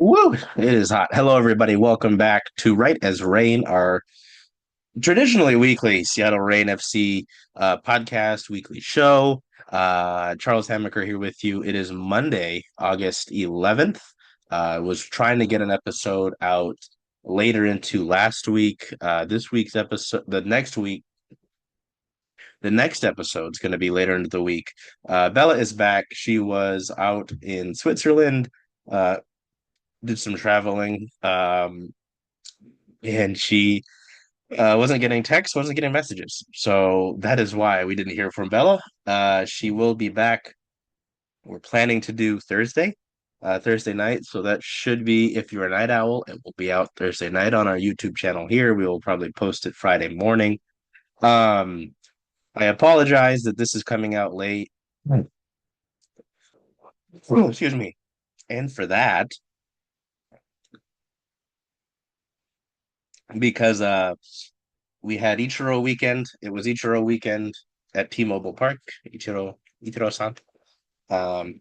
Woo! It is hot. Hello, everybody. Welcome back to Right as Rain, our traditionally weekly Seattle Rain FC podcast, weekly show. Charles Hamaker here with you. It is Monday, August 11th. Was trying to get an episode out later into last week. This week's episode, the next episode is going to be later into the week. Bella is back. She was out in Switzerland. Uh, did some traveling. And she wasn't getting texts, wasn't getting messages. So that is why we didn't hear from Bella. She will be back. We're planning to do Thursday night. So that should be, if you're a night owl, it will be out Thursday night on our YouTube channel here. We will probably post it Friday morning. Um, I apologize that this is coming out late. Oh, excuse me. And for that, because we had Ichiro weekend. It was Ichiro weekend at T-Mobile Park. Ichiro-san. Um,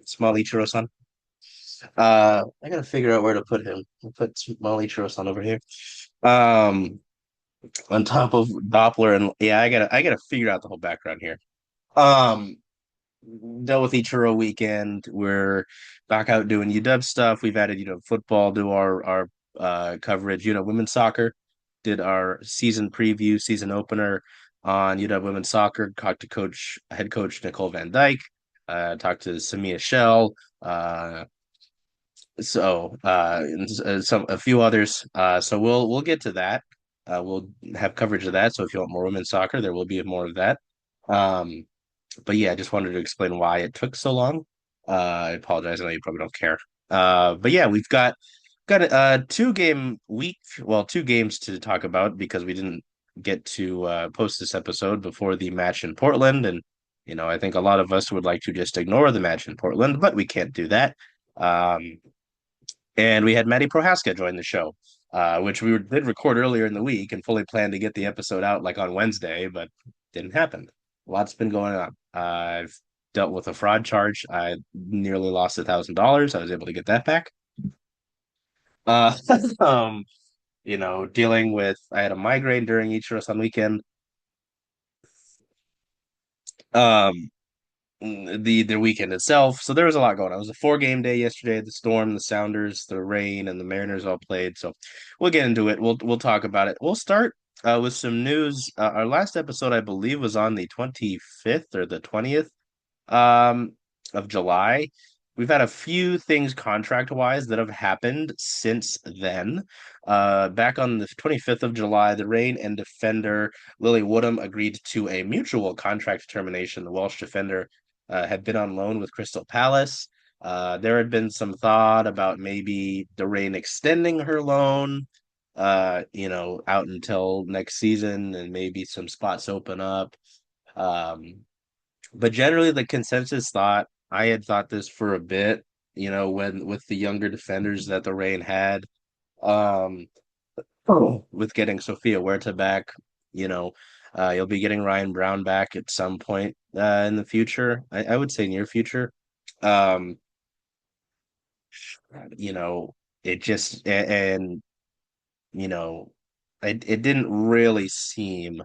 Small Ichiro-san. I gotta figure out where to put him. I'll put Small Ichiro-san over here. Um, on top of Doppler and yeah, I gotta figure out the whole background here. Um, Dealt with Ichiro weekend. We're back out doing UW stuff. We've added football to our coverage. Women's soccer did our season preview, season opener on UW women's soccer. Talked to head coach Nicole Van Dyke. Talked to Samia Shell. And some a few others. So we'll get to that. We'll have coverage of that. So if you want more women's soccer, there will be more of that. Um, but yeah, I just wanted to explain why it took so long. I apologize. I know you probably don't care. But yeah, we've got a two-game week. Well, two games to talk about because we didn't get to post this episode before the match in Portland, and I think a lot of us would like to just ignore the match in Portland, but we can't do that. Um, and we had Maddie Prohaska join the show, which did record earlier in the week and fully planned to get the episode out like on Wednesday, but didn't happen. Lots been going on. I've dealt with a fraud charge. I nearly lost $1,000. I was able to get that back. Uh, um, dealing with I had a migraine during Ichiro's weekend. Um, the weekend itself. So there was a lot going on. It was a four-game day yesterday. The Storm, the Sounders, the Rain, and the Mariners all played. So we'll get into it. We'll talk about it. We'll start with some news. Our last episode, I believe, was on the 25th or the 20th um, of July. We've had a few things contract wise that have happened since then. Back on the 25th of July, the Rain and defender Lily Woodham agreed to a mutual contract termination. The Welsh defender had been on loan with Crystal Palace. There had been some thought about maybe the Rain extending her loan, out until next season and maybe some spots open up. Um, but generally, the consensus thought, I had thought this for a bit, when with the younger defenders that the Rain had, um, with getting Sophia Huerta back, you'll be getting Ryan Brown back at some point in the future. I would say near future. Um, you know, it just and you know, it didn't really seem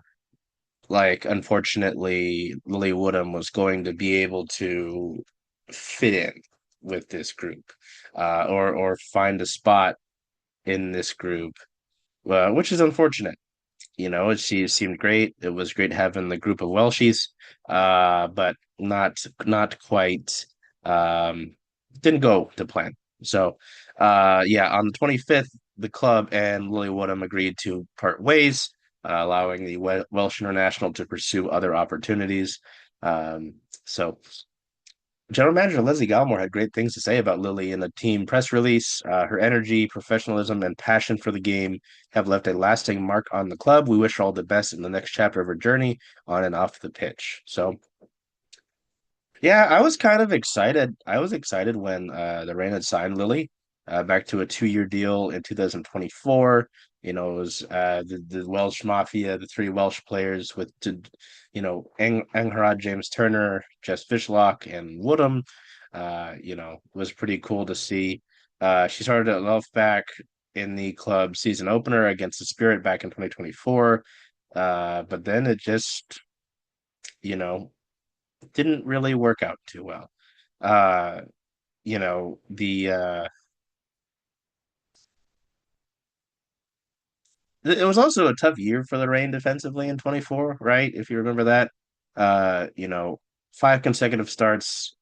like, unfortunately, Lily Woodham was going to be able to fit in with this group, or find a spot in this group, which is unfortunate. She seemed great. It was great having the group of Welshies, but not quite. Um, didn't go to plan. So, yeah, on the 25th, the club and Lily Woodham agreed to part ways, allowing the Welsh international to pursue other opportunities. Um, so General Manager Leslie Galmore had great things to say about Lily in the team press release. Her energy, professionalism, and passion for the game have left a lasting mark on the club. We wish her all the best in the next chapter of her journey on and off the pitch. So, yeah, I was kind of excited. I was excited when the Rain had signed Lily back to a 2-year deal in 2024. It was the Welsh Mafia, the three Welsh players Angharad James-Turner, Jess Fishlock, and Woodham. Was pretty cool to see. She started at left back in the club season opener against the Spirit back in 2024. But then it just, you know, didn't really work out too well. Uh, you know, the it was also a tough year for the Reign defensively in 24, right? If you remember that. You know, five consecutive starts.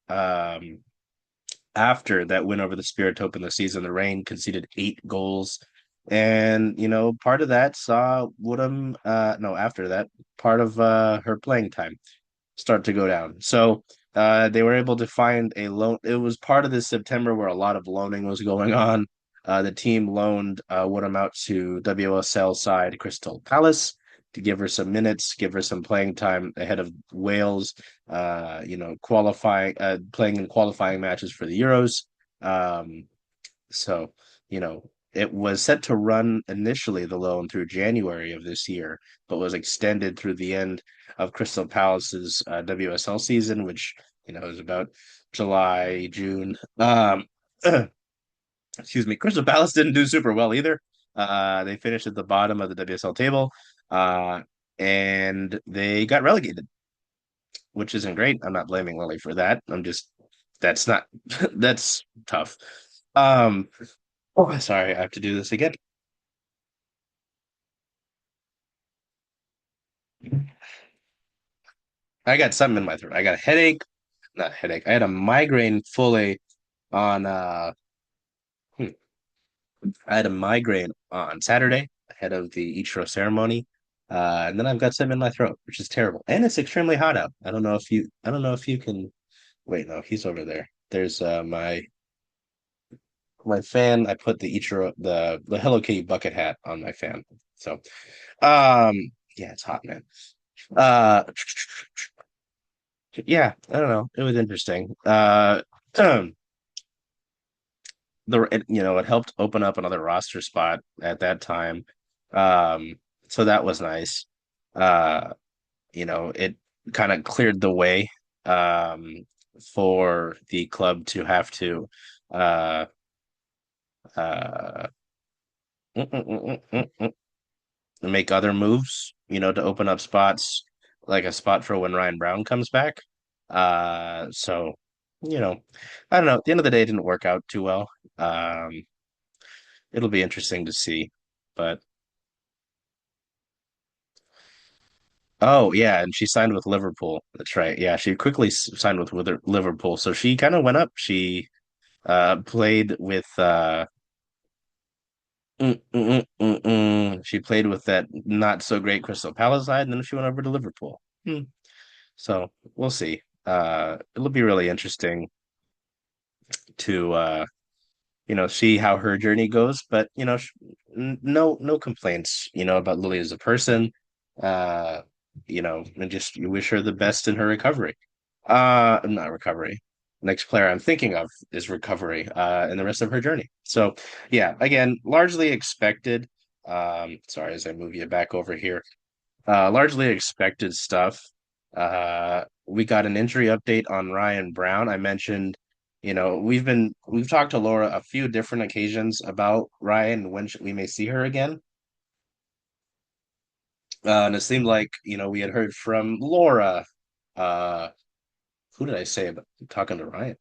After that win over the Spirit to open the season, the Reign conceded 8 goals. And, part of that saw Woodham, no, after that, part of her playing time start to go down. So they were able to find a loan. It was part of this September where a lot of loaning was going on. The team loaned Woodham out to WSL side Crystal Palace to give her some minutes, give her some playing time ahead of Wales, playing in qualifying matches for the Euros. Um, so, it was set to run initially the loan through January of this year, but was extended through the end of Crystal Palace's WSL season, which, is about July, June. Excuse me. Crystal Palace didn't do super well either. They finished at the bottom of the WSL table, uh, and they got relegated, which isn't great. I'm not blaming Lily for that. That's not, that's tough. Um, Oh, sorry, I have to do this again. I got something in my throat. I got a headache, not headache. I had a migraine fully on hmm, I had a migraine on Saturday ahead of the Ichiro ceremony. And then I've got something in my throat, which is terrible. And it's extremely hot out. I don't know if you can wait, no, he's over there. There's my fan. I put the Hello Kitty bucket hat on my fan. So yeah, it's hot, man. Uh Yeah, I don't know. It was interesting. The it helped open up another roster spot at that time. Um, so that was nice. Uh, it kind of cleared the way for the club to have to uh uh make other moves, to open up spots like a spot for when Ryan Brown comes back. So, you know, I don't know. At the end of the day, it didn't work out too well. Um, it'll be interesting to see. But oh yeah, and she signed with Liverpool. That's right. Yeah, she quickly signed with Liverpool. So she kind of went up. She played with she played with that not so great Crystal Palace side, and then she went over to Liverpool. Hmm. So we'll see. It'll be really interesting to see how her journey goes. But no complaints, about Lily as a person. Uh, and just you wish her the best in her recovery. Not recovery. Next player I'm thinking of is recovery, and the rest of her journey. So yeah, again, largely expected. Sorry, as I move you back over here. Largely expected stuff. We got an injury update on Ryan Brown. I mentioned, we've talked to Laura a few different occasions about Ryan and when we may see her again. And it seemed like, we had heard from Laura. Uh, who did I say about talking to Ryan?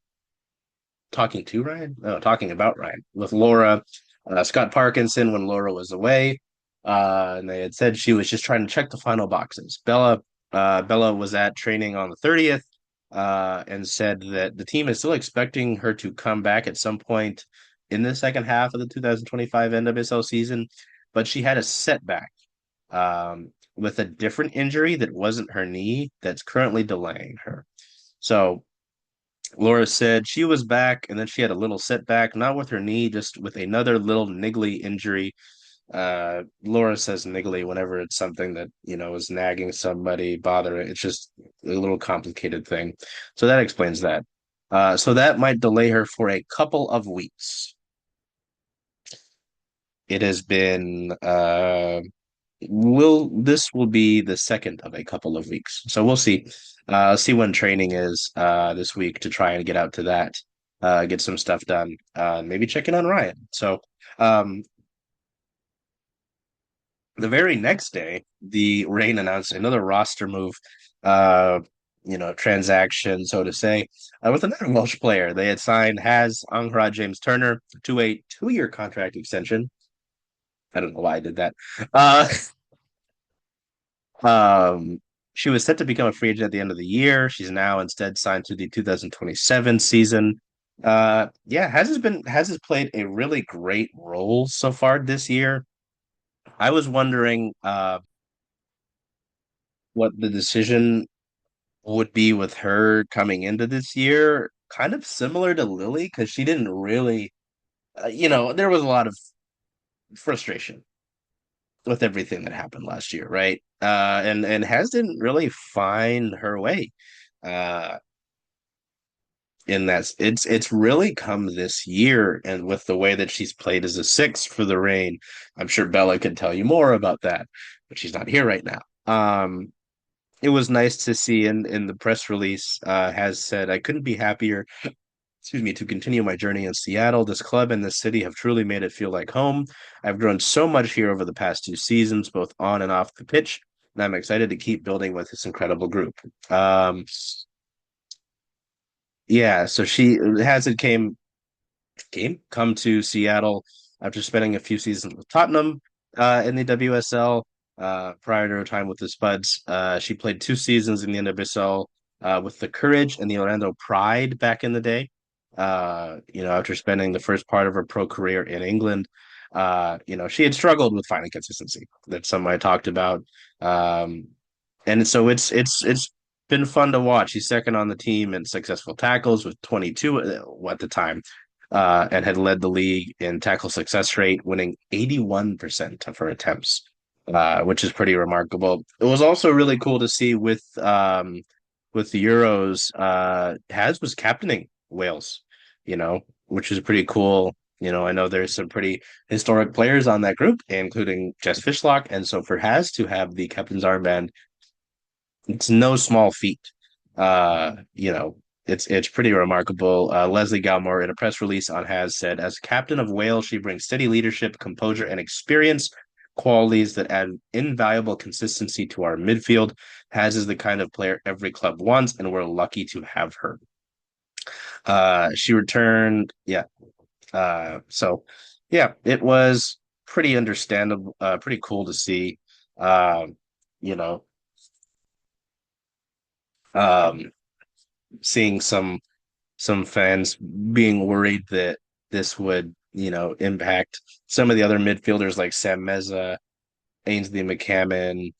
Talking to Ryan? No, talking about Ryan with Laura, Scott Parkinson when Laura was away. And they had said she was just trying to check the final boxes. Bella was at training on the 30th, and said that the team is still expecting her to come back at some point in the second half of the 2025 NWSL season, but she had a setback with a different injury that wasn't her knee that's currently delaying her. So Laura said she was back and then she had a little setback, not with her knee, just with another little niggly injury. Laura says niggly whenever it's something that, is nagging somebody, bothering. It's just a little complicated thing. So that explains that. So that might delay her for a couple of weeks. It has been this will be the second of a couple of weeks. So we'll see. See when training is this week to try and get out to that, get some stuff done. Maybe check in on Ryan. So um the very next day, the Reign announced another roster move, uh, transaction, so to say, with another Welsh player. They had signed has Angharad James-Turner to a 2-year contract extension. I don't know why I did that. Uh, she was set to become a free agent at the end of the year. She's now instead signed to the 2027 season. Yeah, has played a really great role so far this year. I was wondering what the decision would be with her coming into this year, kind of similar to Lily, because she didn't really, there was a lot of frustration with everything that happened last year, right? And Has didn't really find her way. Uh, in that it's really come this year, and with the way that she's played as a six for the Reign, I'm sure Bella could tell you more about that, but she's not here right now. It was nice to see in the press release, has said, I couldn't be happier, excuse me, to continue my journey in Seattle. This club and this city have truly made it feel like home. I've grown so much here over the past 2 seasons, both on and off the pitch, and I'm excited to keep building with this incredible group. Yeah, so she has it came come to Seattle after spending a few seasons with Tottenham in the WSL. Prior to her time with the Spuds, she played 2 seasons in the NWSL with the Courage and the Orlando Pride back in the day. After spending the first part of her pro career in England, she had struggled with finding consistency. That's something I talked about. Um, and so it's been fun to watch. He's second on the team in successful tackles with 22 at the time, and had led the league in tackle success rate, winning 81% of her attempts, which is pretty remarkable. It was also really cool to see with the Euros, Has was captaining Wales, which is pretty cool. I know there's some pretty historic players on that group, including Jess Fishlock, and so for Has to have the captain's armband, it's no small feat. Uh, you know, it's pretty remarkable. Leslie Galmore, in a press release on Has, said, as captain of Wales, she brings steady leadership, composure, and experience, qualities that add invaluable consistency to our midfield. Has is the kind of player every club wants, and we're lucky to have her. She returned, yeah. So yeah, it was pretty understandable, pretty cool to see. Um, you know, um, Seeing some fans being worried that this would, impact some of the other midfielders like Sam Meza, Ainsley McCammon,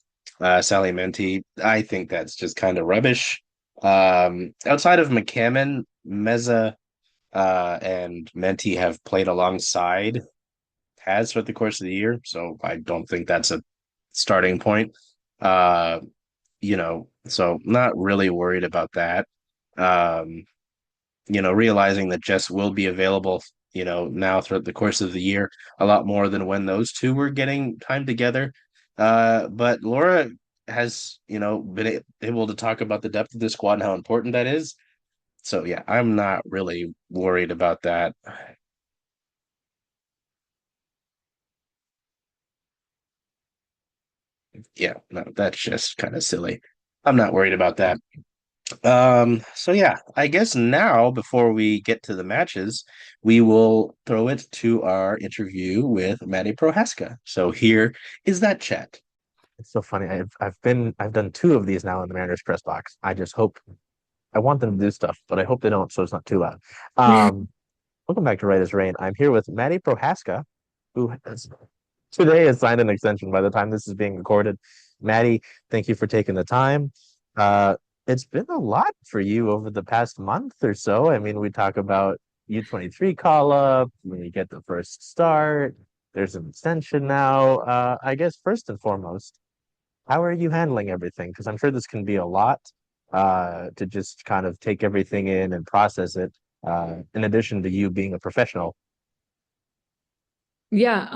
Sally Menti. I think that's just kind of rubbish. Outside of McCammon, Meza and Menti have played alongside Has throughout the course of the year, so I don't think that's a starting point. Uh, so not really worried about that. Um, Realizing that Jess will be available, now throughout the course of the year, a lot more than when those two were getting time together. But Laura has, been able to talk about the depth of the squad and how important that is. So yeah, I'm not really worried about that. Yeah, no, that's just kind of silly. I'm not worried about that. So yeah, I guess now before we get to the matches, we will throw it to our interview with Maddie Prohaska. So here is that chat. It's so funny. I've done two of these now in the Mariners press box. I just hope I want them to do stuff, but I hope they don't, so it's not too loud. Um, Welcome back to Right as Rain. I'm here with Maddie Prohaska, who has, today has signed an extension by the time this is being recorded. Maddie, thank you for taking the time. Uh, it's been a lot for you over the past month or so. I mean, we talk about U23 call up, when you get the first start, there's an extension now. I guess first and foremost, how are you handling everything? Because I'm sure this can be a lot to just kind of take everything in and process it, in addition to you being a professional. Yeah,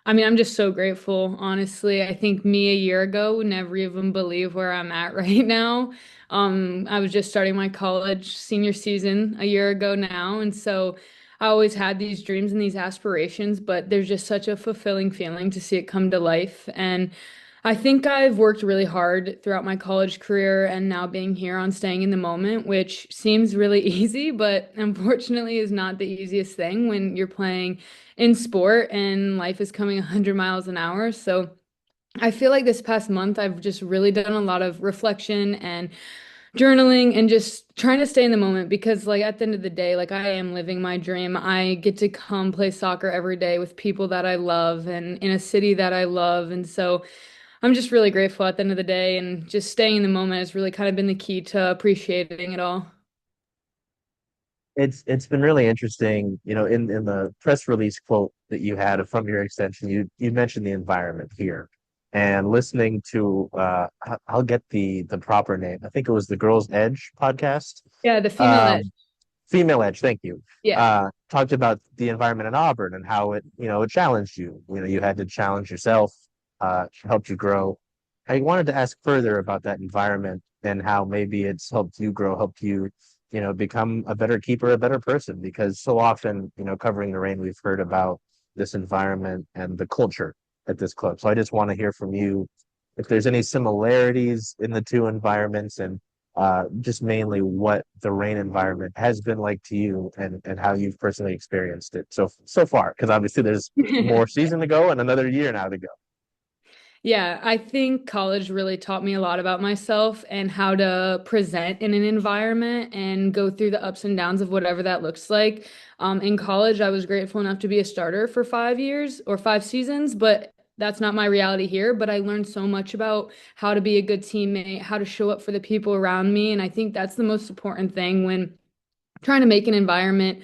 I mean, I'm just so grateful, honestly. I think me a year ago would never even believe where I'm at right now. I was just starting my college senior season a year ago now, and so I always had these dreams and these aspirations, but there's just such a fulfilling feeling to see it come to life. And I think I've worked really hard throughout my college career and now being here on staying in the moment, which seems really easy, but unfortunately is not the easiest thing when you're playing in sport and life is coming 100 miles an hour. So I feel like this past month, I've just really done a lot of reflection and journaling and just trying to stay in the moment because, like, at the end of the day, like, I am living my dream. I get to come play soccer every day with people that I love and in a city that I love. And so I'm just really grateful at the end of the day, and just staying in the moment has really kind of been the key to appreciating it all. It's been really interesting, in the press release quote that you had from your extension, you mentioned the environment here, and listening to I'll get the proper name. I think it was the Girls Edge podcast. Yeah, the female edge. Um, Female Edge, thank you. Yeah. Talked about the environment in Auburn and how it challenged you. You had to challenge yourself, helped you grow. I wanted to ask further about that environment and how maybe it's helped you grow, helped you, become a better keeper, a better person. Because so often, covering the rain, we've heard about this environment and the culture at this club. So I just want to hear from you if there's any similarities in the two environments, and just mainly what the rain environment has been like to you, and how you've personally experienced it so far. Because obviously there's more season to go and another year now to go. Yeah, I think college really taught me a lot about myself and how to present in an environment and go through the ups and downs of whatever that looks like. In college, I was grateful enough to be a starter for 5 years or 5 seasons, but that's not my reality here. But I learned so much about how to be a good teammate, how to show up for the people around me. And I think that's the most important thing when trying to make an environment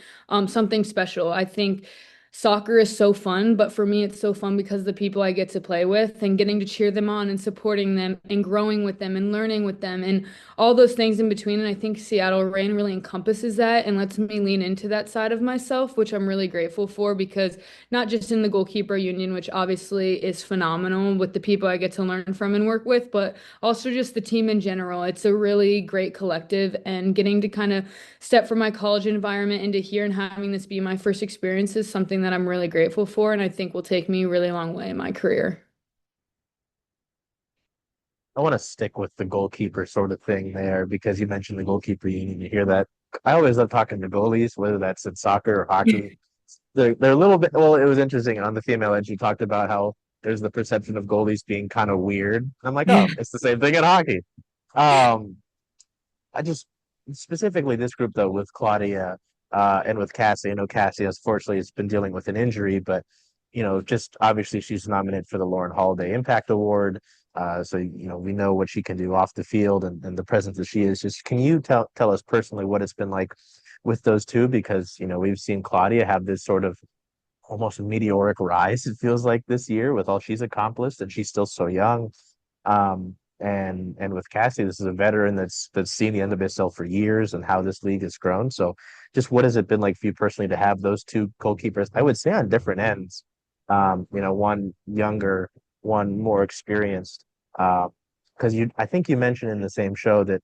something special. I think soccer is so fun, but for me, it's so fun because of the people I get to play with and getting to cheer them on and supporting them and growing with them and learning with them and all those things in between. And I think Seattle Reign really encompasses that and lets me lean into that side of myself, which I'm really grateful for because not just in the goalkeeper union, which obviously is phenomenal with the people I get to learn from and work with, but also just the team in general. It's a really great collective, and getting to kind of step from my college environment into here and having this be my first experience is something that I'm really grateful for, and I think will take me a really long way in my career. I want to stick with the goalkeeper sort of thing there, because you mentioned the goalkeeper union. You hear that. I always love talking to goalies, whether that's in soccer or hockey. They're a little bit. Well, it was interesting on the female edge. You talked about how there's the perception of goalies being kind of weird. I'm like, oh, it's the same thing in hockey. Um, I just specifically this group though, with Claudia and with Cassie. I know Cassie, unfortunately, has been dealing with an injury, but just obviously she's nominated for the Lauren Holiday Impact Award. So we know what she can do off the field, and the presence that she is. Just can you tell us personally what it's been like with those two? Because we've seen Claudia have this sort of almost meteoric rise, it feels like, this year with all she's accomplished, and she's still so young. And with Cassie, this is a veteran that's seen the NWSL for years and how this league has grown. So just what has it been like for you personally to have those two goalkeepers, I would say, on different ends? One younger, one more experienced. Because I think you mentioned in the same show that,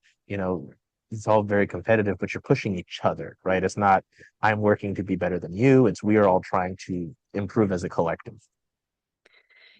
it's all very competitive, but you're pushing each other, right? It's not, I'm working to be better than you. It's, we are all trying to improve as a collective.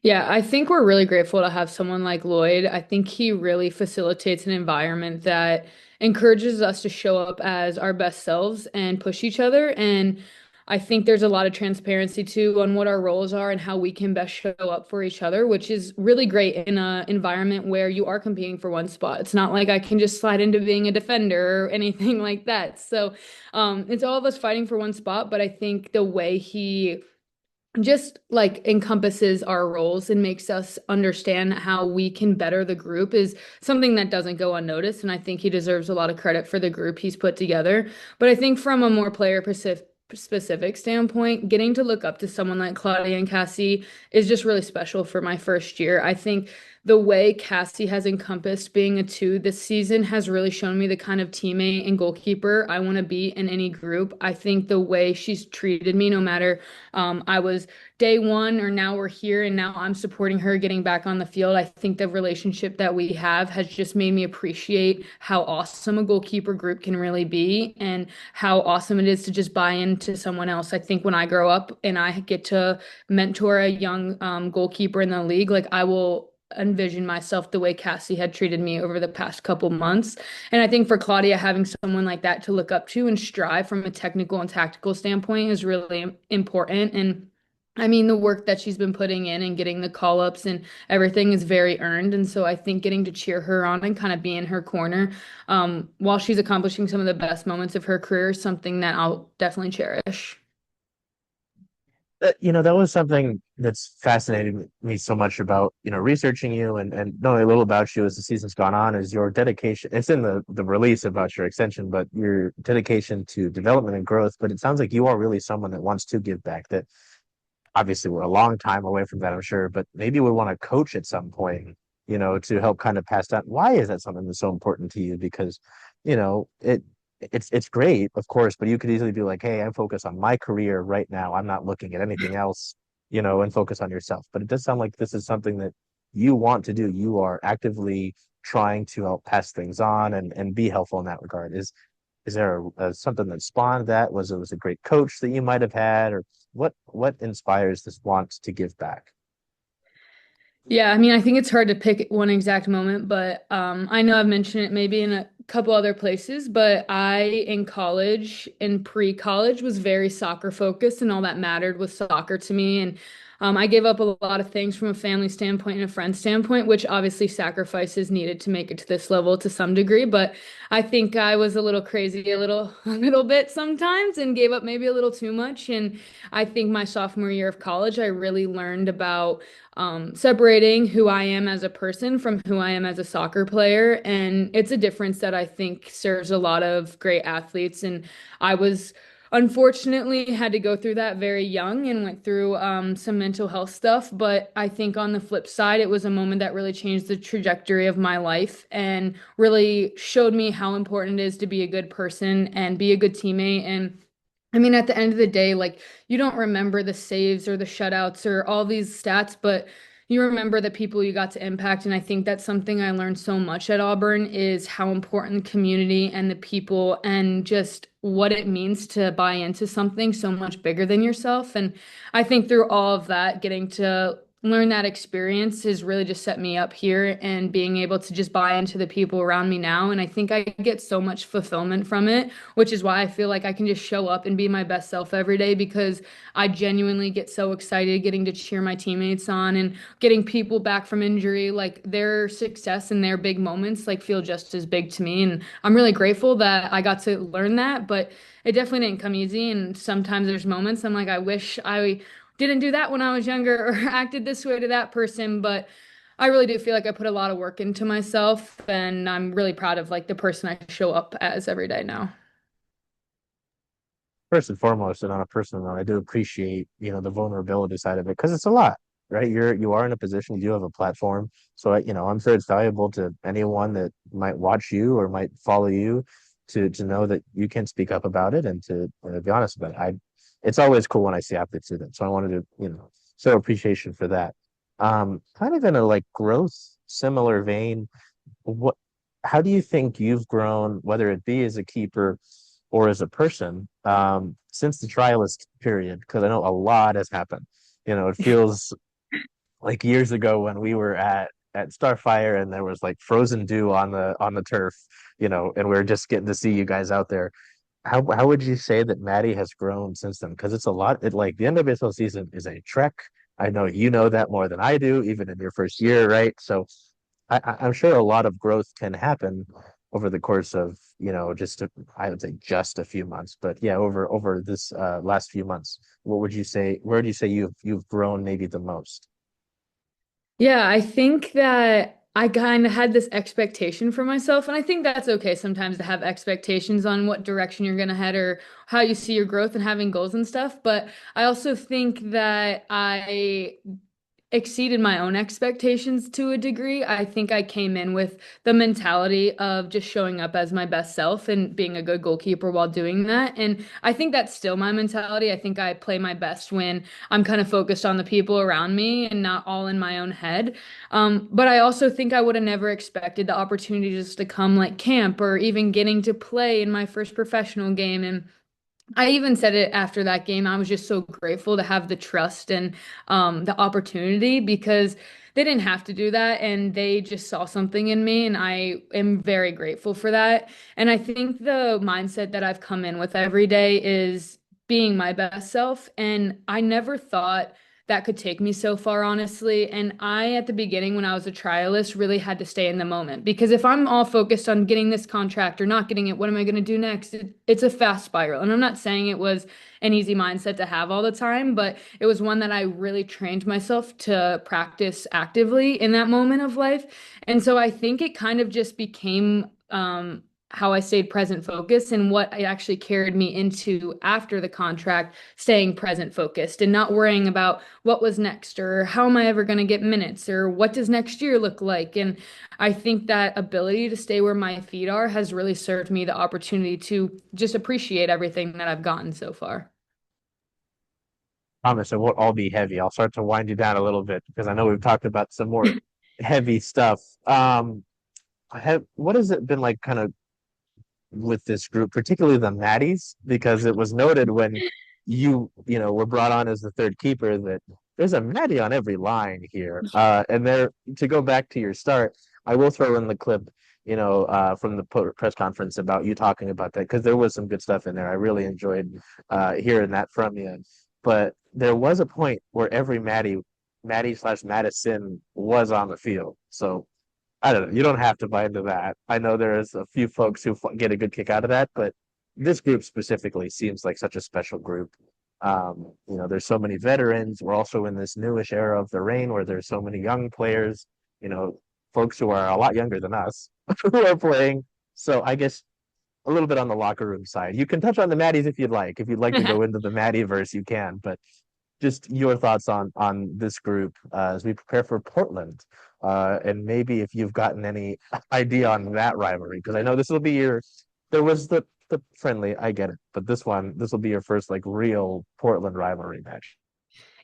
Yeah, I think we're really grateful to have someone like Lloyd. I think he really facilitates an environment that encourages us to show up as our best selves and push each other. And I think there's a lot of transparency too on what our roles are and how we can best show up for each other, which is really great in an environment where you are competing for one spot. It's not like I can just slide into being a defender or anything like that. So, it's all of us fighting for one spot, but I think the way he just like encompasses our roles and makes us understand how we can better the group is something that doesn't go unnoticed. And I think he deserves a lot of credit for the group he's put together. But I think from a more specific standpoint, getting to look up to someone like Claudia and Cassie is just really special for my first year. I think the way Cassie has encompassed being a two this season has really shown me the kind of teammate and goalkeeper I want to be in any group. I think the way she's treated me, no matter I was day one or now we're here and now I'm supporting her getting back on the field. I think the relationship that we have has just made me appreciate how awesome a goalkeeper group can really be and how awesome it is to just buy into someone else. I think when I grow up and I get to mentor a young goalkeeper in the league, like I will envision myself the way Cassie had treated me over the past couple months. And I think for Claudia, having someone like that to look up to and strive from a technical and tactical standpoint is really important. And I mean, the work that she's been putting in and getting the call ups and everything is very earned. And so I think getting to cheer her on and kind of be in her corner while she's accomplishing some of the best moments of her career is something that I'll definitely cherish. That was something that's fascinated me so much about, researching you and knowing a little about you as the season's gone on is your dedication. It's in the release about your extension, but your dedication to development and growth. But it sounds like you are really someone that wants to give back. That obviously we're a long time away from that, I'm sure, but maybe we want to coach at some point, to help kind of pass down. Why is that something that's so important to you? Because, it's great, of course, but you could easily be like, hey, I'm focused on my career right now. I'm not looking at anything else, and focus on yourself. But it does sound like this is something that you want to do. You are actively trying to help pass things on and be helpful in that regard. Is there something that spawned that? Was a great coach that you might have had, or what inspires this want to give back? Yeah, I mean, I think it's hard to pick one exact moment, but I know I've mentioned it maybe in a couple other places, but I in college and pre-college was very soccer focused, and all that mattered was soccer to me. And I gave up a lot of things from a family standpoint and a friend standpoint, which obviously sacrifices needed to make it to this level to some degree. But I think I was a little crazy, a little bit sometimes, and gave up maybe a little too much. And I think my sophomore year of college, I really learned about separating who I am as a person from who I am as a soccer player. And it's a difference that I think serves a lot of great athletes. And I was unfortunately had to go through that very young and went through some mental health stuff. But I think on the flip side, it was a moment that really changed the trajectory of my life and really showed me how important it is to be a good person and be a good teammate. And I mean, at the end of the day, like you don't remember the saves or the shutouts or all these stats, but you remember the people you got to impact. And I think that's something I learned so much at Auburn is how important the community and the people and just what it means to buy into something so much bigger than yourself. And I think through all of that, getting to learn that experience has really just set me up here and being able to just buy into the people around me now. And I think I get so much fulfillment from it, which is why I feel like I can just show up and be my best self every day because I genuinely get so excited getting to cheer my teammates on and getting people back from injury. Like their success and their big moments like feel just as big to me. And I'm really grateful that I got to learn that, but it definitely didn't come easy. And sometimes there's moments I'm like, I wish I didn't do that when I was younger or acted this way to that person, but I really do feel like I put a lot of work into myself and I'm really proud of like the person I show up as every day now. First and foremost, and on a personal note, I do appreciate, the vulnerability side of it because it's a lot, right? You are in a position, you do have a platform. So I'm sure it's valuable to anyone that might watch you or might follow you to know that you can speak up about it and to be honest about it. It's always cool when I see athletes do that. So I wanted to, show appreciation for that. Kind of in a like growth similar vein, what how do you think you've grown, whether it be as a keeper or as a person, since the trialist period? Because I know a lot has happened. It feels like years ago when we were at Starfire and there was like frozen dew on the turf, and we are just getting to see you guys out there. How would you say that Maddie has grown since then? Because it's a lot. It like the NWSL season is a trek. I know you know that more than I do, even in your first year, right? So I'm sure a lot of growth can happen over the course of, I would say just a few months, but yeah, over this last few months. What would you say? Where do you say you've grown maybe the most? Yeah, I think that I kind of had this expectation for myself, and I think that's okay sometimes to have expectations on what direction you're gonna head or how you see your growth and having goals and stuff. But I also think that I exceeded my own expectations to a degree. I think I came in with the mentality of just showing up as my best self and being a good goalkeeper while doing that. And I think that's still my mentality. I think I play my best when I'm kind of focused on the people around me and not all in my own head. But I also think I would have never expected the opportunity just to come like camp or even getting to play in my first professional game. And I even said it after that game. I was just so grateful to have the trust and the opportunity because they didn't have to do that and they just saw something in me, and I am very grateful for that. And I think the mindset that I've come in with every day is being my best self. And I never thought that could take me so far, honestly. And I, at the beginning, when I was a trialist, really had to stay in the moment because if I'm all focused on getting this contract or not getting it, what am I going to do next? It's a fast spiral. And I'm not saying it was an easy mindset to have all the time, but it was one that I really trained myself to practice actively in that moment of life. And so I think it kind of just became how I stayed present focused and what it actually carried me into after the contract, staying present focused and not worrying about what was next or how am I ever going to get minutes or what does next year look like. And I think that ability to stay where my feet are has really served me the opportunity to just appreciate everything that I've gotten so far. Promise it won't all be heavy. I'll start to wind you down a little bit because I know we've talked about some more heavy stuff. What has it been like kind of with this group, particularly the Maddies, because it was noted when were brought on as the third keeper that there's a Maddie on every line here. And there, to go back to your start, I will throw in the clip, from the press conference about you talking about that because there was some good stuff in there. I really enjoyed hearing that from you. But there was a point where every Maddie/Madison was on the field. So I don't know. You don't have to buy into that. I know there's a few folks who get a good kick out of that, but this group specifically seems like such a special group. There's so many veterans. We're also in this newish era of the Reign where there's so many young players, folks who are a lot younger than us who are playing. So I guess a little bit on the locker room side. You can touch on the Maddies if you'd like. If you'd like to go into the Maddie verse, you can. But just your thoughts on this group as we prepare for Portland, and maybe if you've gotten any idea on that rivalry, because I know this will be your. There was the friendly, I get it, but this will be your first like real Portland rivalry match.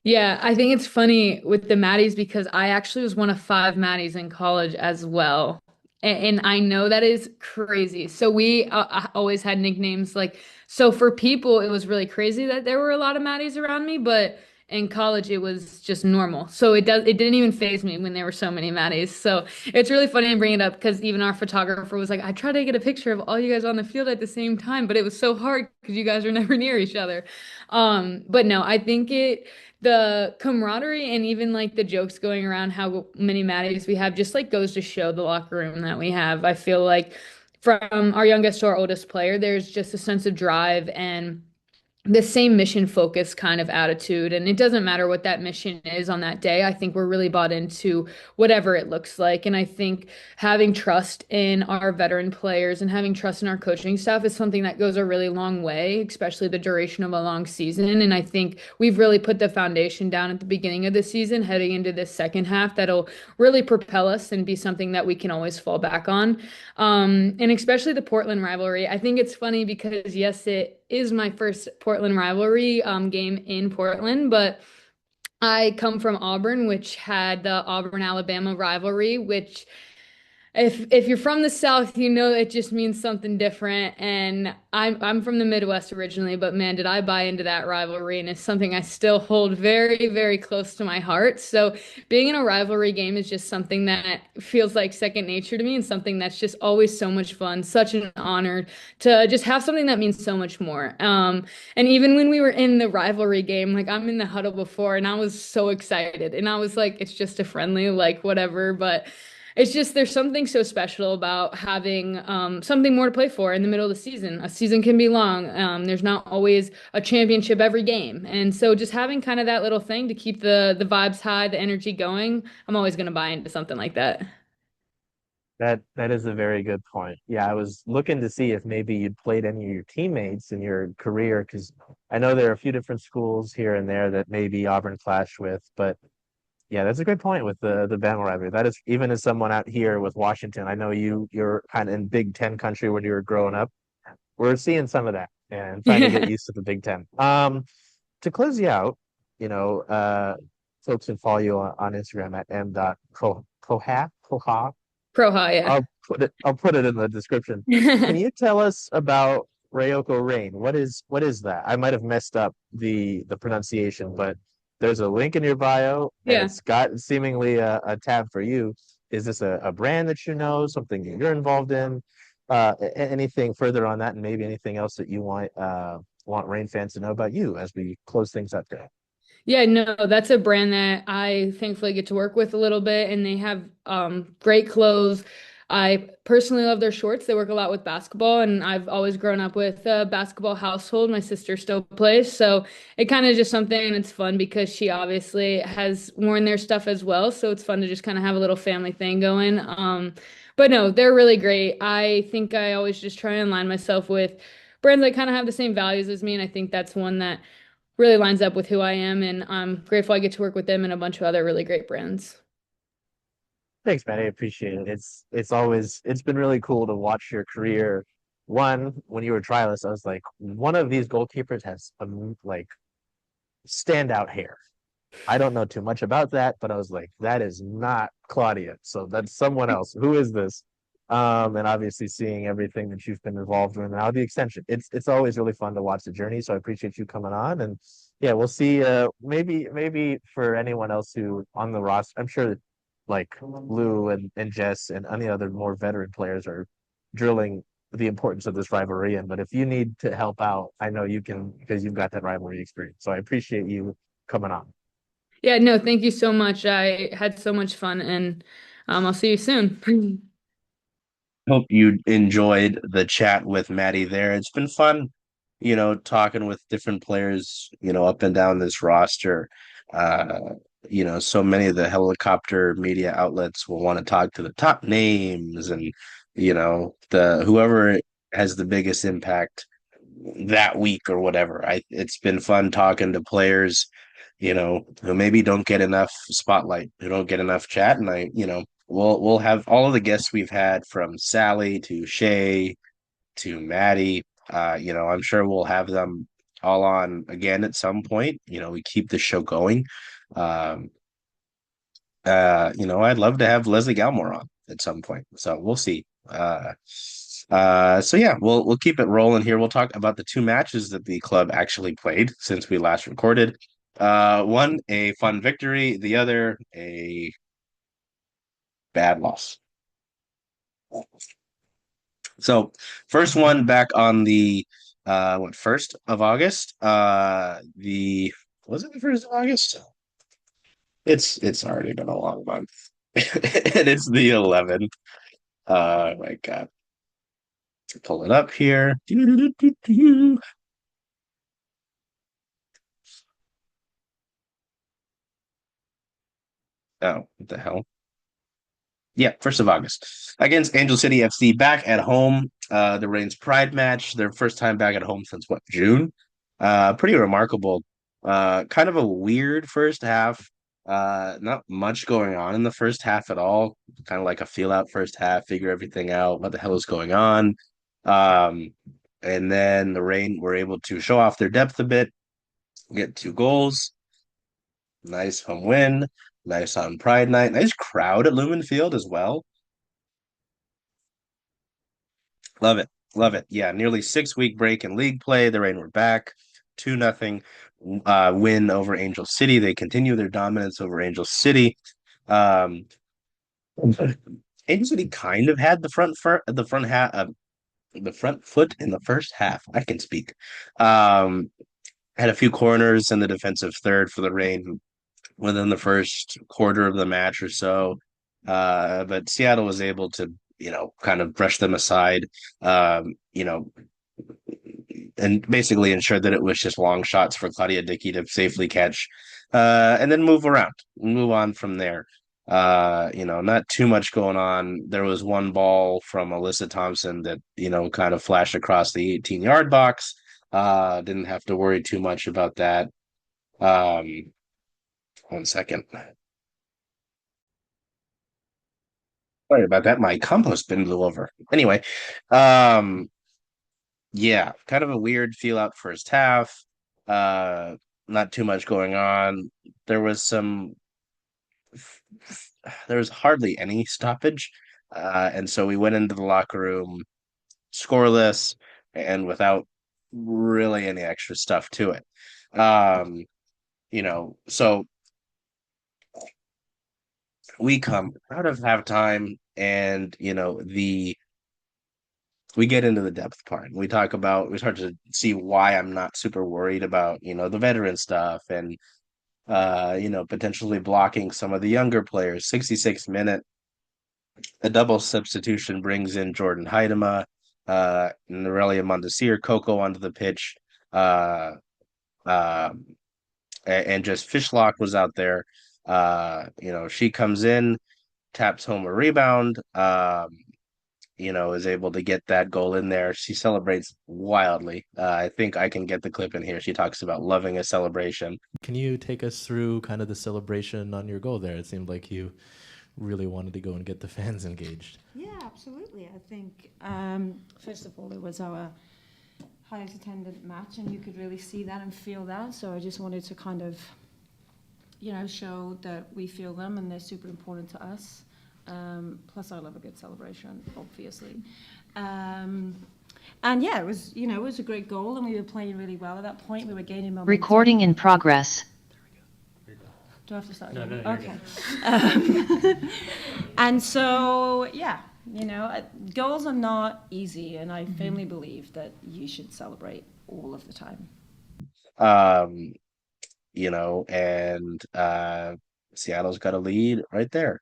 Yeah, I think it's funny with the Maddies because I actually was one of five Maddies in college as well. And I know that is crazy. So we always had nicknames like, so for people, it was really crazy that there were a lot of Maddies around me, but in college, it was just normal. So it didn't even faze me when there were so many Maddies. So it's really funny to bring it up because even our photographer was like, I tried to get a picture of all you guys on the field at the same time, but it was so hard because you guys were never near each other. But no, I think the camaraderie and even like the jokes going around how many Maddies we have just like goes to show the locker room that we have. I feel like from our youngest to our oldest player, there's just a sense of drive and the same mission focused kind of attitude. And it doesn't matter what that mission is on that day. I think we're really bought into whatever it looks like. And I think having trust in our veteran players and having trust in our coaching staff is something that goes a really long way, especially the duration of a long season. And I think we've really put the foundation down at the beginning of the season, heading into this second half, that'll really propel us and be something that we can always fall back on. And especially the Portland rivalry. I think it's funny because, yes, it is my first Portland rivalry game in Portland, but I come from Auburn, which had the Auburn-Alabama rivalry, which if you're from the South, you know it just means something different. And I'm from the Midwest originally, but man, did I buy into that rivalry, and it's something I still hold very, very close to my heart. So being in a rivalry game is just something that feels like second nature to me and something that's just always so much fun, such an honor to just have something that means so much more. And even when we were in the rivalry game, like I'm in the huddle before and I was so excited and I was like, it's just a friendly, like whatever, but it's just there's something so special about having something more to play for in the middle of the season. A season can be long. There's not always a championship every game, and so just having kind of that little thing to keep the vibes high, the energy going. I'm always going to buy into something like that. That is a very good point. Yeah, I was looking to see if maybe you'd played any of your teammates in your career because I know there are a few different schools here and there that maybe Auburn clashed with, but Yeah, that's a great point with the Bama rivalry. That is, even as someone out here with Washington, I know you're kind of in Big Ten country when you were growing up. We're seeing some of that and trying to get Yeah. used to the Big Ten. To close you out, you know, folks can follow you on Instagram at m.proha. Proha, I'll put it in the description. Can yeah. you tell us about Ryoko Rain? What is that? I might have messed up the pronunciation, but there's a link in your bio and Yeah. it's got seemingly a tab for you. Is this a brand that you know, something that you're involved in? Anything further on that, and maybe anything else that you want Rain fans to know about you as we close things up today? Yeah, no, that's a brand that I thankfully get to work with a little bit, and they have great clothes. I personally love their shorts. They work a lot with basketball, and I've always grown up with a basketball household. My sister still plays, so it kind of just something, and it's fun because she obviously has worn their stuff as well. So it's fun to just kind of have a little family thing going. But no, they're really great. I think I always just try and align myself with brands that kind of have the same values as me, and I think that's one that really lines up with who I am, and I'm grateful I get to work with them and a bunch of other really great brands. Thanks, man. I appreciate it. It's been really cool to watch your career. One, when you were trialist, I was like, one of these goalkeepers has like standout hair. I don't know too much about that, but I was like, that is not Claudia. So that's someone else. Who is this? And obviously seeing everything that you've been involved in now, the extension. It's always really fun to watch the journey. So I appreciate you coming on. And yeah, we'll see maybe for anyone else who on the roster, I'm sure that like Lou and Jess and any other more veteran players are drilling the importance of this rivalry in. But if you need to help out, I know you can because you've got that rivalry experience. So I appreciate you coming on. Yeah, no, thank you so much. I had so much fun, and I'll see you soon. Hope you enjoyed the chat with Maddie there. It's been fun, talking with different players, up and down this roster. Uh, so many of the helicopter media outlets will want to talk to the top names and, the whoever has the biggest impact that week or whatever. It's been fun talking to players, who maybe don't get enough spotlight, who don't get enough chat. And we'll have all of the guests we've had from Sally to Shay to Maddie. I'm sure we'll have them all on again at some point. We keep the show going. Um, I'd love to have Leslie Galmore on at some point. So we'll see. So yeah, we'll keep it rolling here. We'll talk about the two matches that the club actually played since we last recorded. One a fun victory, the other a bad loss. So first one back on the what 1st of August. The was it the 1st of August? It's already been a long month. And it's the 11th. Oh my God. Pull it up here. Oh, what the hell? Yeah, 1st of August against Angel City FC back at home. The Reign's Pride match, their first time back at home since what, June? Pretty remarkable. Kind of a weird first half. Not much going on in the first half at all. Kind of like a feel out first half, figure everything out. What the hell is going on? Um, and then the Reign were able to show off their depth a bit, get 2 goals. Nice home win. Nice on Pride Night. Nice crowd at Lumen Field as well. Love it. Love it. Yeah, nearly 6 week break in league play. The Reign were back. 2-0 win over Angel City. They continue their dominance over Angel City. Um, Angel City kind of had the front half the front foot in the first half. I can speak. Had a few corners in the defensive third for the Reign within the first quarter of the match or so. But Seattle was able to, kind of brush them aside, um, you know, and basically ensure that it was just long shots for Claudia Dickey to safely catch, and then move on from there. Not too much going on. There was one ball from Alyssa Thompson that, kind of flashed across the 18-yard box. Didn't have to worry too much about that. Um, 1 second. Sorry about that. My compost bin blew over. Anyway, um, yeah, kind of a weird feel out first half. Uh, not too much going on. There was some, there was hardly any stoppage. And so we went into the locker room scoreless and without really any extra stuff to it. Um, so we come out of halftime and we get into the depth part. We start to see why I'm not super worried about, the veteran stuff and potentially blocking some of the younger players. 66th minute, a double substitution brings in Jordan Heidema, Norelia Mondesir, Coco onto the pitch, uh, um, and just Fishlock was out there. She comes in, taps home a rebound, is able to get that goal in there. She celebrates wildly. I think I can get the clip in here. She talks about loving a celebration. Can you take us through kind of the celebration on your goal there? It seemed like you really wanted to go and get the fans engaged. Yeah, absolutely. I think, first of all, it was our highest attended match, and you could really see that and feel that. So I just wanted to kind of, show that we feel them and they're super important to us. Plus, I love a good celebration, obviously. And yeah, it was a great goal, and we were playing really well at that point. We were gaining momentum. Recording in progress. Do I have to start? No, Okay. And so, yeah, goals are not easy, and I firmly believe that you should celebrate all of the time. And Seattle's got a lead right there.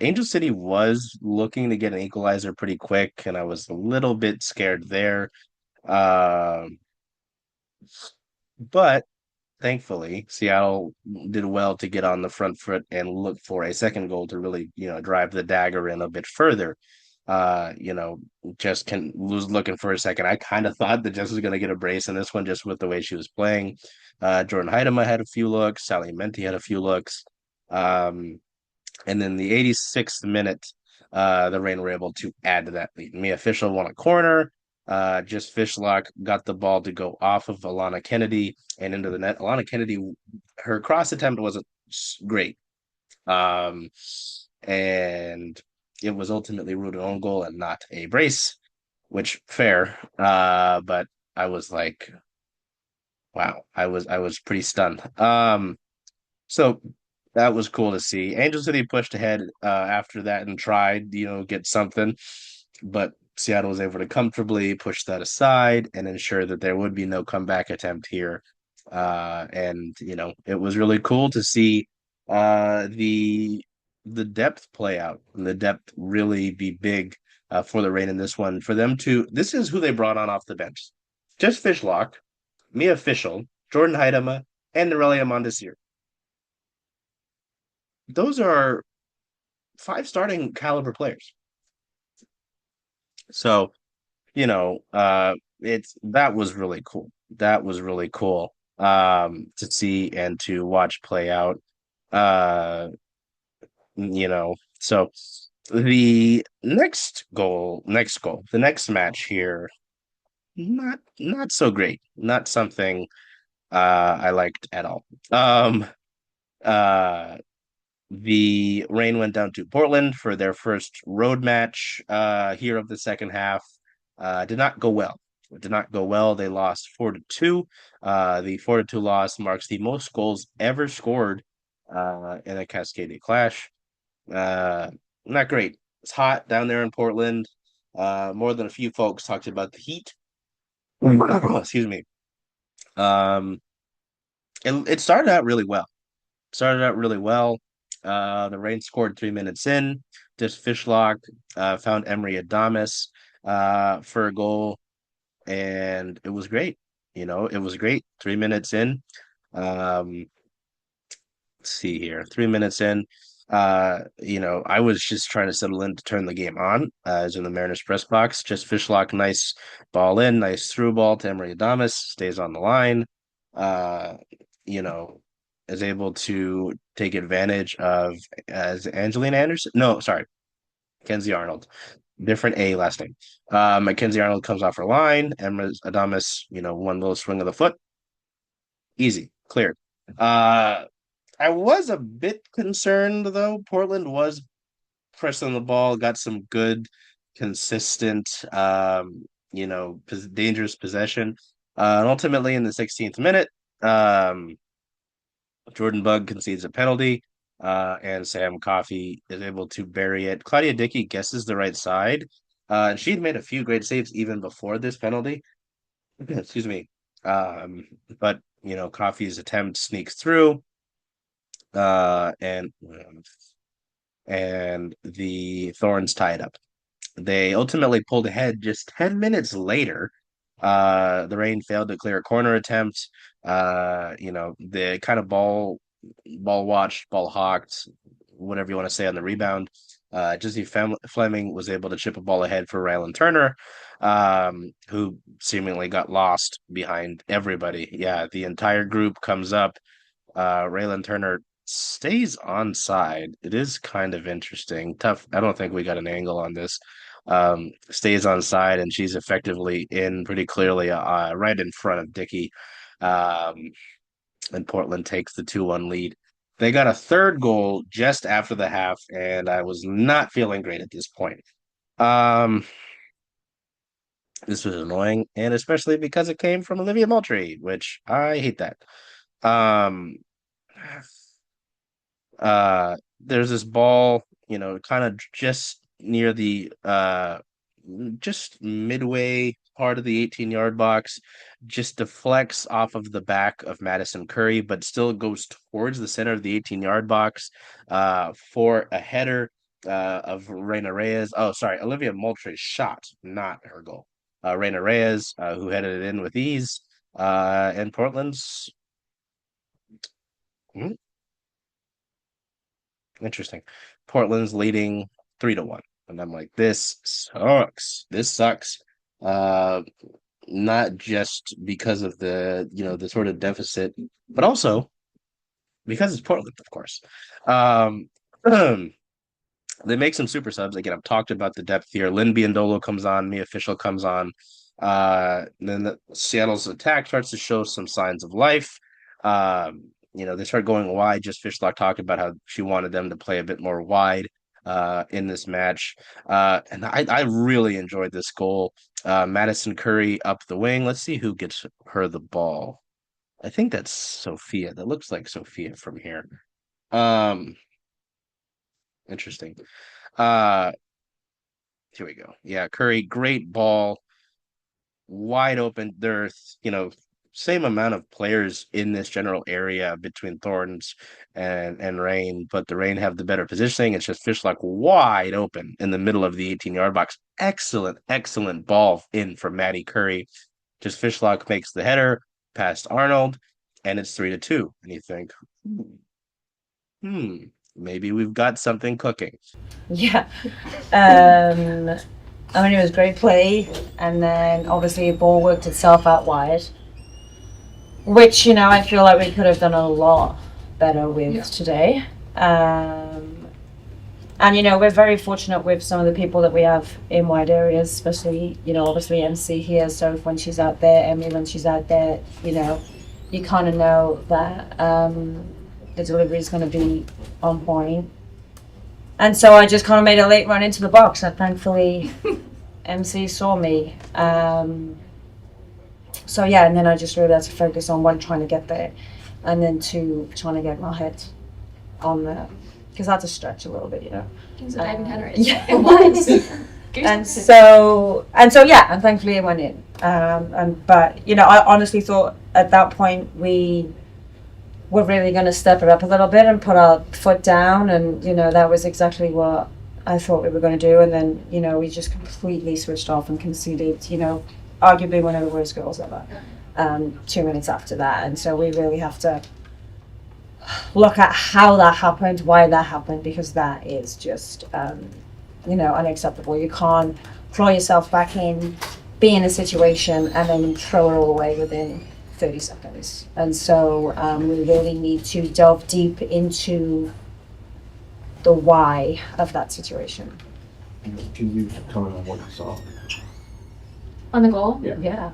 Angel City was looking to get an equalizer pretty quick, and I was a little bit scared there. But thankfully, Seattle did well to get on the front foot and look for a second goal to really, drive the dagger in a bit further. Uh, you know, Jess was looking for a second. I kind of thought that Jess was going to get a brace in this one just with the way she was playing. Jordan Heidema had a few looks. Sally Menti had a few looks. Um, and then the 86th minute, the Reign were able to add to that lead. Mia Fishel won a corner. Just Fishlock got the ball to go off of Alana Kennedy and into the net. Alana Kennedy, her cross attempt wasn't great. Um, and it was ultimately ruled an own goal and not a brace, which fair. But I was like, wow, I was pretty stunned. So that was cool to see. Angel City pushed ahead after that and tried, get something, but Seattle was able to comfortably push that aside and ensure that there would be no comeback attempt here. And it was really cool to see the depth play out and the depth really be big for the Reign in this one. For them to, this is who they brought on off the bench: just Fishlock, Mia Fishel, Jordan Heidema, and Norelia Mondesir. Those are 5 starting caliber players. So, that was really cool. That was really cool to see and to watch play out. Uh, so the the next match here, not so great. Not something I liked at all. Uh The Reign went down to Portland for their first road match here of the second half. Did not go well. It did not go well. They lost 4-2. The 4-2 loss marks the most goals ever scored in a Cascadia clash. Not great. It's hot down there in Portland. More than a few folks talked about the heat. Excuse me. Um, it started out really well. The Reign scored 3 minutes in. Just Fishlock found Emery Adamas for a goal, and it was great. It was great. 3 minutes in. Let's see here. 3 minutes in. I was just trying to settle in to turn the game on. As in the Mariners press box. Just Fishlock, nice ball in, nice through ball to Emery Adamas, stays on the line. Uh, is able to take advantage of as Angelina Anderson. No, sorry, Kenzie Arnold. Different A last name. Mackenzie Arnold comes off her line. Emma Adamas, one little swing of the foot. Easy, cleared. I was a bit concerned though. Portland was pressing the ball, got some good, consistent, dangerous possession. And ultimately, in the 16th minute, Jordan Bugg concedes a penalty, and Sam Coffey is able to bury it. Claudia Dickey guesses the right side, and she'd made a few great saves even before this penalty. Excuse me. Um, but Coffey's attempt sneaks through, and the Thorns tie it up. They ultimately pulled ahead just 10 minutes later. The Reign failed to clear a corner attempt. The kind of ball watched, ball hawked, whatever you want to say on the rebound. Jesse Fleming was able to chip a ball ahead for Rylan Turner, who seemingly got lost behind everybody. Yeah, the entire group comes up. Rylan Turner stays onside. It is kind of interesting. Tough. I don't think we got an angle on this. Stays onside, and she's effectively in pretty clearly right in front of Dickey. And Portland takes the 2-1 lead. They got a third goal just after the half, and I was not feeling great at this point. This was annoying, and especially because it came from Olivia Moultrie, which I hate that. There's this ball, kind of just near the just midway part of the 18-yard box, just deflects off of the back of Madison Curry, but still goes towards the center of the 18-yard box for a header of Reina Reyes. Oh, sorry, Olivia Moultrie's shot, not her goal. Reina Reyes, who headed it in with ease, and Portland's interesting. Portland's leading 3-1. And I'm like, this sucks. This sucks. Not just because of the sort of deficit, but also because it's Portland, of course. They make some super subs. Again, I've talked about the depth here. Lynn Biondolo comes on, Mia Fischel comes on. Then Seattle's attack starts to show some signs of life. They start going wide. Just Fishlock talked about how she wanted them to play a bit more wide in this match. And I really enjoyed this goal. Madison Curry up the wing. Let's see who gets her the ball. I think that's Sophia. That looks like Sophia from here. Interesting. Here we go. Yeah, Curry, great ball. Wide open. There's, same amount of players in this general area between Thorns and Reign, but the Reign have the better positioning. It's just Fishlock wide open in the middle of the 18-yard box. Excellent ball in from Maddie Curry. Just Fishlock makes the header past Arnold, and it's 3-2. And you think, maybe we've got something cooking. Yeah. It was great play, and then obviously the ball worked itself out wide, which, I feel like we could have done a lot better with today. And, we're very fortunate with some of the people that we have in wide areas, especially, obviously MC here. So when she's out there, Emily, when she's out there, you kind of know that the delivery is going to be on point. And so I just kind of made a late run into the box, and thankfully MC saw me. So yeah, and then I just really had to focus on one, trying to get there, and then two, trying to get my head on there, because I had to stretch a little bit, It was a diving header. Yeah, it was. and so yeah, and thankfully it went in. But I honestly thought at that point we were really going to step it up a little bit and put our foot down, and that was exactly what I thought we were going to do. And then we just completely switched off and conceded, arguably one of the worst goals ever, 2 minutes after that. And so we really have to look at how that happened, why that happened, because that is just unacceptable. You can't claw yourself back in, be in a situation, and then throw it all away within 30 seconds. And so we really need to delve deep into the why of that situation. Can you comment on what you saw? On the goal? Yeah.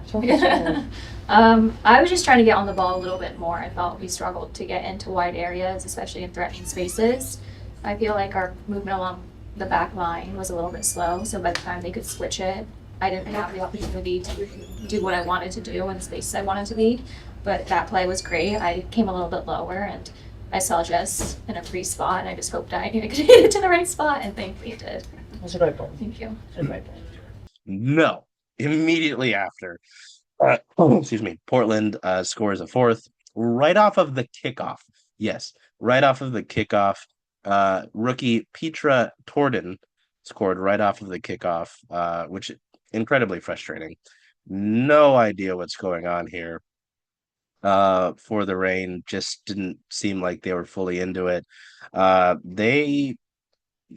I was just trying to get on the ball a little bit more. I felt we struggled to get into wide areas, especially in threatening spaces. I feel like our movement along the back line was a little bit slow, so by the time they could switch it, I didn't have the opportunity to do what I wanted to do in the spaces I wanted to be. But that play was great. I came a little bit lower, and I saw Jess in a free spot, and I just hoped I could hit it to the right spot, and thankfully it did. That's a great point. Thank you. That's a great point. No, immediately after, excuse me, Portland scores a fourth right off of the kickoff. Yes, right off of the kickoff. Rookie Petra Torden scored right off of the kickoff, which is incredibly frustrating. No idea what's going on here. For the Reign, just didn't seem like they were fully into it. They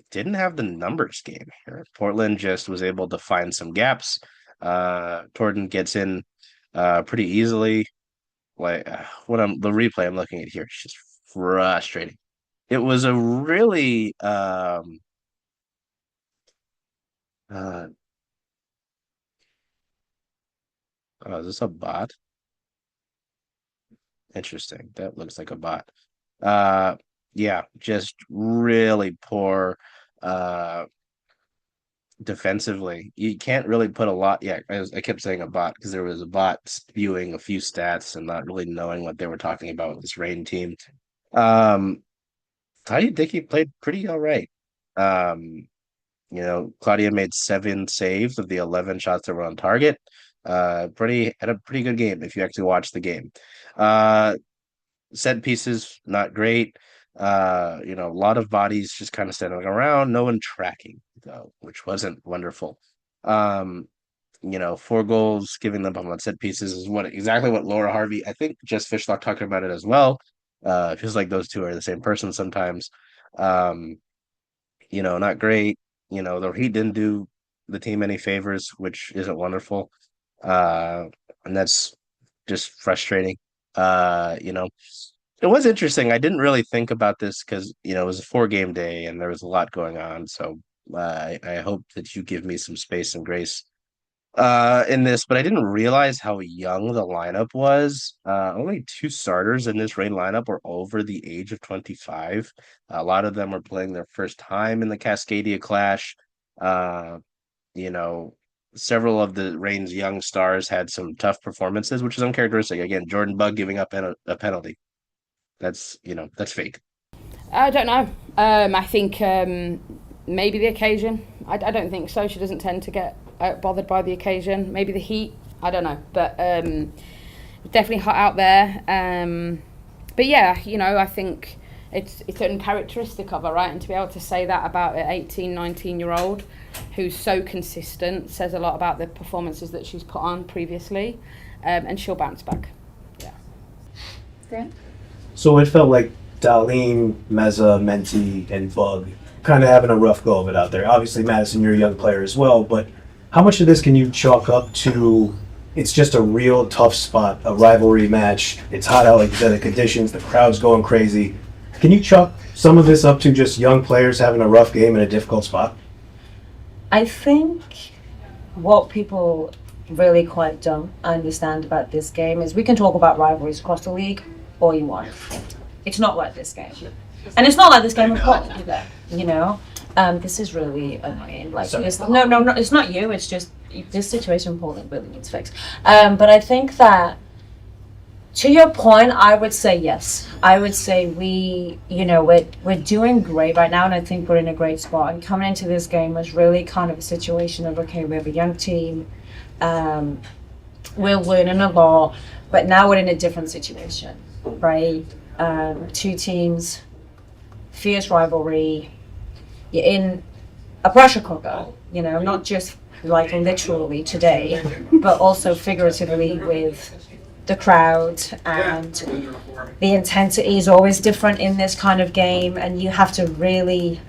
didn't have the numbers game here. Portland just was able to find some gaps. Torden gets in pretty easily. Like the replay I'm looking at here is just frustrating. It was a really is this a bot? Interesting. That looks like a bot. Yeah, just really poor defensively. You can't really put a lot. Yeah, I kept saying a bot because there was a bot spewing a few stats and not really knowing what they were talking about with this Reign team. Claudia Dickey played pretty all right. Claudia made 7 saves of the 11 shots that were on target. Had a pretty good game if you actually watch the game. Set pieces, not great. A lot of bodies just kind of standing around, no one tracking, though, which wasn't wonderful. 4 goals, giving them up on set pieces is exactly what Laura Harvey, I think Jess Fishlock talked about it as well. Feels like those two are the same person sometimes. Not great. The Heat didn't do the team any favors, which isn't wonderful. And that's just frustrating. It was interesting. I didn't really think about this because, it was a 4-game day and there was a lot going on. So I hope that you give me some space and grace in this, but I didn't realize how young the lineup was. Only 2 starters in this Reign lineup were over the age of 25. A lot of them were playing their first time in the Cascadia Clash. Several of the Reign's young stars had some tough performances, which is uncharacteristic. Again, Jordan Bugg giving up a penalty. That's fake. I don't know. I think maybe the occasion. I don't think so. She doesn't tend to get bothered by the occasion. Maybe the heat. I don't know. But definitely hot out there. But yeah, I think it's uncharacteristic of her, right? And to be able to say that about an 18, 19-year-old who's so consistent says a lot about the performances that she's put on previously. And she'll bounce back. Yeah. Grant? So it felt like Darlene, Meza, Menti, and Bug kind of having a rough go of it out there. Obviously, Madison, you're a young player as well, but how much of this can you chalk up to it's just a real tough spot, a rivalry match, it's hot out, like you said, the conditions, the crowd's going crazy. Can you chalk some of this up to just young players having a rough game in a difficult spot? I think what people really quite don't understand about this game is we can talk about rivalries across the league all you want. It's not like this game. And it's not like this game of Portland either, this is really annoying. Like, no, it's not you. It's just this situation in Portland really needs fixed. But I think that, to your point, I would say yes. I would say we're doing great right now, and I think we're in a great spot. And coming into this game was really kind of a situation of, okay, we have a young team, we're learning a lot, but now we're in a different situation, right? 2 teams, fierce rivalry. You're in a pressure cooker, not just like literally today, but also figuratively with the crowd, and the intensity is always different in this kind of game, and you have to really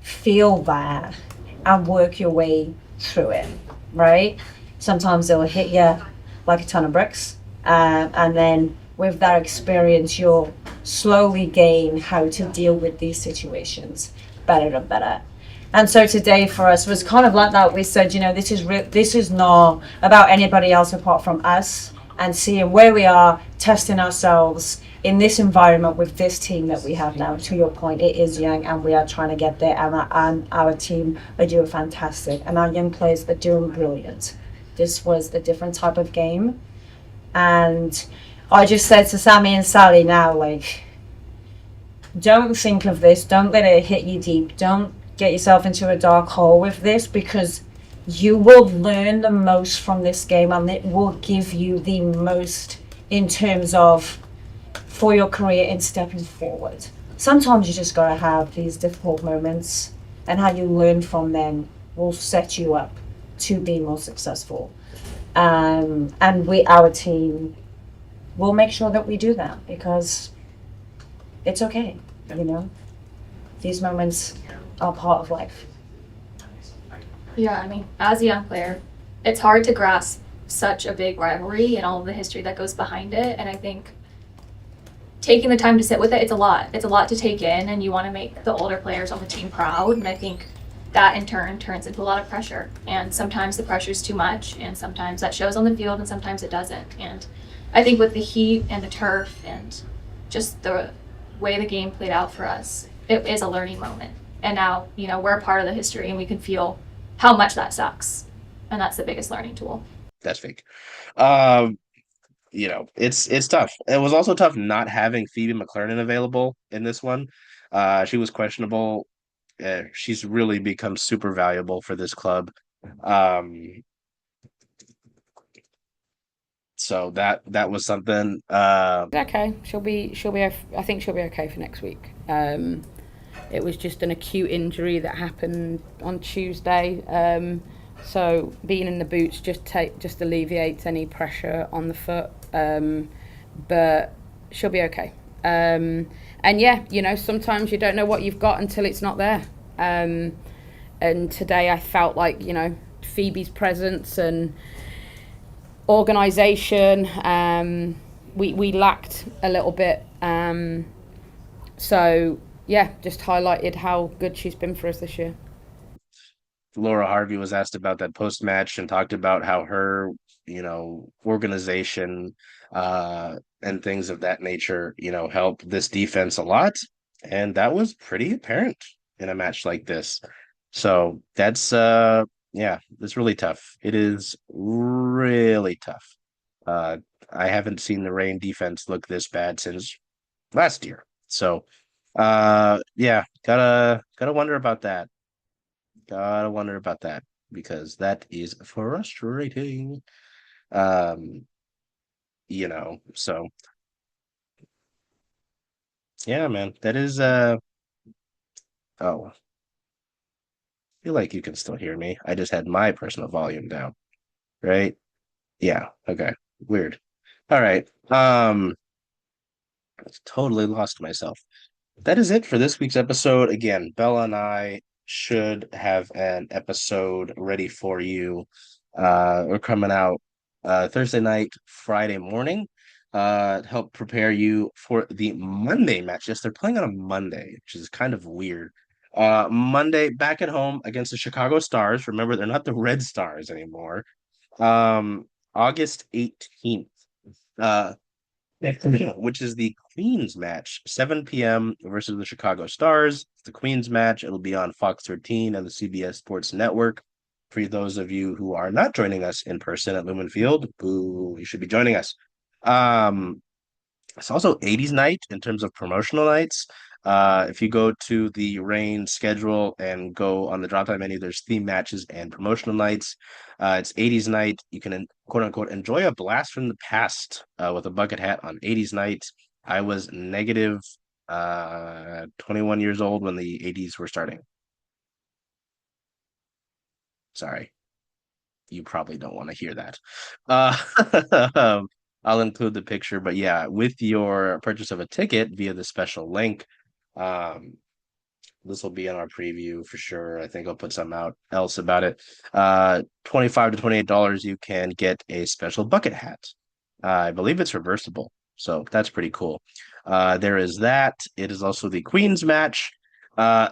feel that and work your way through it, right? Sometimes they'll hit you like a ton of bricks, And then with that experience, you'll slowly gain how to deal with these situations better and better. And so today for us was kind of like that. We said, this is not about anybody else apart from us, and seeing where we are, testing ourselves in this environment with this team that we have now. To your point, it is young, and we are trying to get there, and our team are doing fantastic, and our young players are doing brilliant. This was a different type of game, and I just said to Sammy and Sally now, like, don't think of this, don't let it hit you deep, don't get yourself into a dark hole with this, because you will learn the most from this game, and it will give you the most in terms of for your career in stepping forward. Sometimes you just got to have these difficult moments, and how you learn from them will set you up to be more successful. And our team will make sure that we do that, because it's okay, These moments are part of life. Yeah, I mean, as a young player, it's hard to grasp such a big rivalry and all of the history that goes behind it. And I think taking the time to sit with it, it's a lot. It's a lot to take in, and you want to make the older players on the team proud. And I think that in turn turns into a lot of pressure. And sometimes the pressure is too much, and sometimes that shows on the field, and sometimes it doesn't. And I think with the heat and the turf and just the way the game played out for us, it is a learning moment. And now, we're a part of the history, and we can feel how much that sucks. And that's the biggest learning tool. That's fake. It's tough. It was also tough not having Phoebe McLaren available in this one. She was questionable. She's really become super valuable for this club. So that was something. Okay, she'll be. I think she'll be okay for next week. It was just an acute injury that happened on Tuesday. So being in the boots just alleviates any pressure on the foot. But she'll be okay. And yeah, sometimes you don't know what you've got until it's not there. And today I felt like, Phoebe's presence and organisation, we lacked a little bit. So yeah, just highlighted how good she's been for us this year. Laura Harvey was asked about that post-match and talked about how her, organization and things of that nature, help this defense a lot. And that was pretty apparent in a match like this. So that's it's really tough. It is really tough. I haven't seen the Reign defense look this bad since last year. So gotta wonder about that. Gotta wonder about that, because that is frustrating. So yeah, man, that is oh, I feel like you can still hear me. I just had my personal volume down, right? Yeah, okay. Weird. All right. I totally lost myself. That is it for this week's episode. Again, Bella and I should have an episode ready for you. We're coming out Thursday night, Friday morning. Help prepare you for the Monday match. Yes, they're playing on a Monday, which is kind of weird. Monday back at home against the Chicago Stars. Remember, they're not the Red Stars anymore. August 18th. Which is the Queens match, 7 p.m. versus the Chicago Stars. It's the Queens match. It'll be on Fox 13 and the CBS Sports Network. For those of you who are not joining us in person at Lumen Field, boo, you should be joining us. It's also 80s night in terms of promotional nights. If you go to the Reign schedule and go on the drop down menu, there's theme matches and promotional nights. It's 80s night. You can, quote unquote, enjoy a blast from the past with a bucket hat on 80s night. I was negative 21 years old when the 80s were starting. Sorry. You probably don't want to hear that. I'll include the picture, but yeah, with your purchase of a ticket via the special link, this will be in our preview for sure. I think I'll put something out else about it. $25 to $28, you can get a special bucket hat. I believe it's reversible, so that's pretty cool. There is that. It is also the Queen's match. Uh,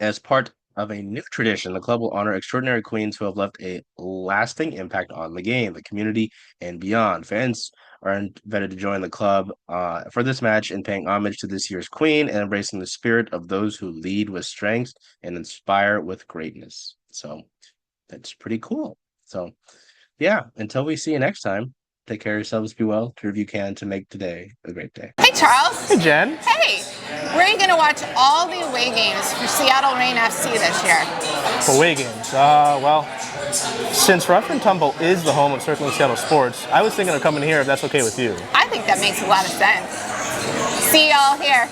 As part of a new tradition, the club will honor extraordinary queens who have left a lasting impact on the game, the community, and beyond. Fans are invited to join the club for this match in paying homage to this year's queen and embracing the spirit of those who lead with strength and inspire with greatness. So that's pretty cool. So, yeah, until we see you next time, take care of yourselves, be well, do whatever you can to make today a great day. Hey, Charles. Hey, Jen. Hey, where are you going to watch all the away games for Seattle Reign FC this year? Away games. Well, since Rough and Tumble is the home of Circling Seattle Sports, I was thinking of coming here if that's okay with you. I think that makes a lot of sense. See y'all here.